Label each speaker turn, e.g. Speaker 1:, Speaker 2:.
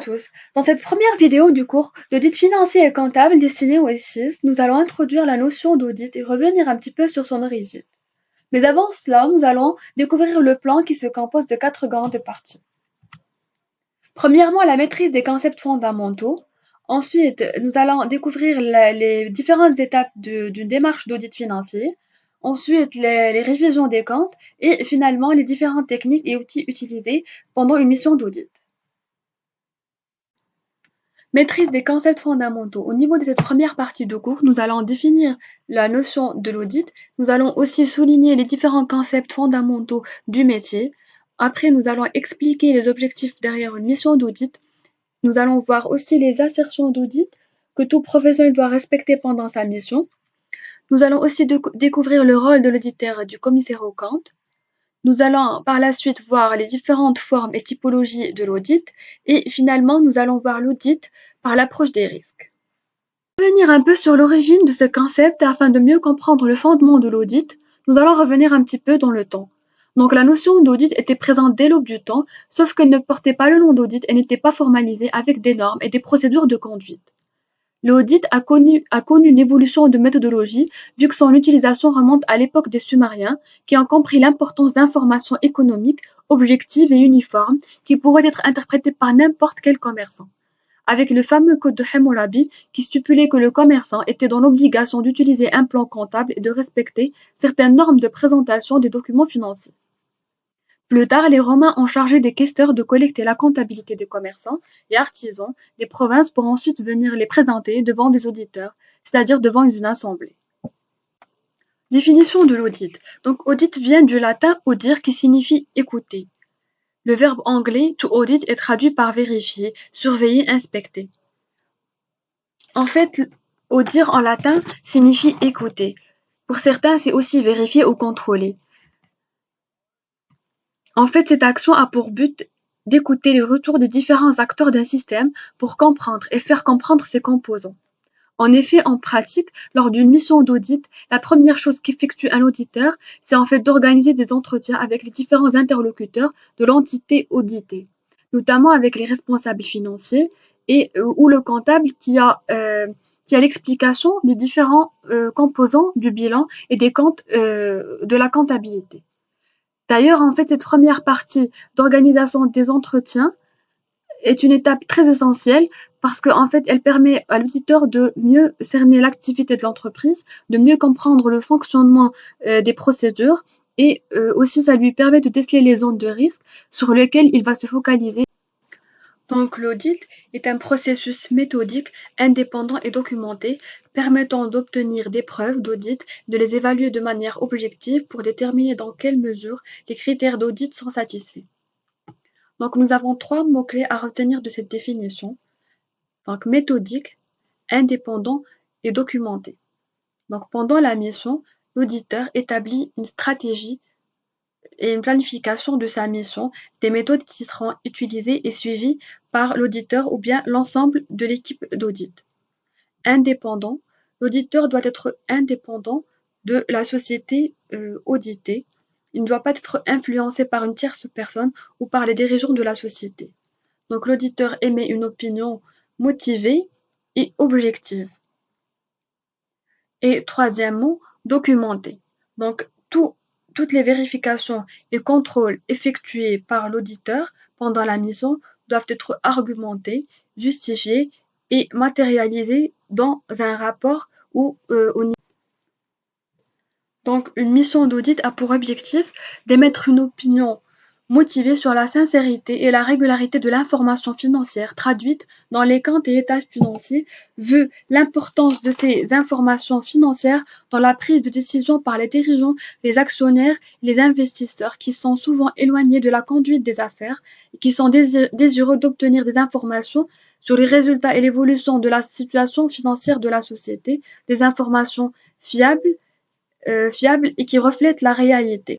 Speaker 1: tous, dans cette première vidéo du cours d'audit financier et comptable destiné au S6, nous allons introduire la notion d'audit et revenir un petit peu sur son origine. Mais avant cela, nous allons découvrir le plan qui se compose de 4 grandes parties. Premièrement, la maîtrise des concepts fondamentaux. Ensuite, nous allons découvrir les différentes étapes d'une démarche d'audit financier. Ensuite, les révisions des comptes et finalement les différentes techniques et outils utilisés pendant une mission d'audit. Maîtrise des concepts fondamentaux. Au niveau de cette première partie de cours, nous allons définir la notion de l'audit. Nous allons aussi souligner les différents concepts fondamentaux du métier. Après, nous allons expliquer les objectifs derrière une mission d'audit. Nous allons voir aussi les assertions d'audit que tout professionnel doit respecter pendant sa mission. Nous allons aussi découvrir le rôle de l'auditeur et du commissaire aux comptes. Nous allons par la suite voir les différentes formes et typologies de l'audit et finalement nous allons voir l'audit par l'approche des risques. Revenir un peu sur l'origine de ce concept afin de mieux comprendre le fondement de l'audit, nous allons revenir un petit peu dans le temps. Donc la notion d'audit était présente dès l'aube du temps, sauf qu'elle ne portait pas le nom d'audit et n'était pas formalisée avec des normes et des procédures de conduite. L'audit a connu une évolution de méthodologie vu que son utilisation remonte à l'époque des Sumériens qui ont compris l'importance d'informations économiques, objectives et uniformes qui pourraient être interprétées par n'importe quel commerçant. Avec le fameux code de Hammurabi qui stipulait que le commerçant était dans l'obligation d'utiliser un plan comptable et de respecter certaines normes de présentation des documents financiers. Plus tard, les Romains ont chargé des questeurs de collecter la comptabilité des commerçants et artisans des provinces pour ensuite venir les présenter devant des auditeurs, c'est-à-dire devant une assemblée. Définition de l'audit. Donc, audit vient du latin audire qui signifie écouter. Le verbe anglais to audit est traduit par vérifier, surveiller, inspecter. En fait, audire en latin signifie écouter. Pour certains, c'est aussi vérifier ou contrôler. En fait, cette action a pour but d'écouter les retours des différents acteurs d'un système pour comprendre et faire comprendre ses composants. En effet, en pratique, lors d'une mission d'audit, la première chose qu'effectue un auditeur, c'est en fait d'organiser des entretiens avec les différents interlocuteurs de l'entité auditée, notamment avec les responsables financiers et ou le comptable qui a l'explication des différents composants du bilan et des comptes de la comptabilité. D'ailleurs, en fait, cette première partie d'organisation des entretiens est une étape très essentielle parce qu'en fait, elle permet à l'auditeur de mieux cerner l'activité de l'entreprise, de mieux comprendre le fonctionnement des procédures et aussi ça lui permet de déceler les zones de risque sur lesquelles il va se focaliser. Donc l'audit est un processus méthodique, indépendant et documenté, permettant d'obtenir des preuves d'audit, de les évaluer de manière objective pour déterminer dans quelle mesure les critères d'audit sont satisfaits. Donc nous avons 3 mots-clés à retenir de cette définition. Donc méthodique, indépendant et documenté. Donc pendant la mission, l'auditeur établit une stratégie et une planification de sa mission, des méthodes qui seront utilisées et suivies par l'auditeur ou bien l'ensemble de l'équipe d'audit. Indépendant, l'auditeur doit être indépendant de la société auditée. Il ne doit pas être influencé par une tierce personne ou par les dirigeants de la société. Donc l'auditeur émet une opinion motivée et objective. Et troisièmement, documenté. Donc toutes les vérifications et contrôles effectués par l'auditeur pendant la mission doivent être argumentés, justifiés et matérialisés dans un rapport ou au niveau. Donc une mission d'audit a pour objectif d'émettre une opinion motivée sur la sincérité et la régularité de l'information financière traduite dans les comptes et états financiers, vu l'importance de ces informations financières dans la prise de décision par les dirigeants, les actionnaires, les investisseurs qui sont souvent éloignés de la conduite des affaires et qui sont désireux d'obtenir des informations sur les résultats et l'évolution de la situation financière de la société, des informations fiables et qui reflètent la réalité.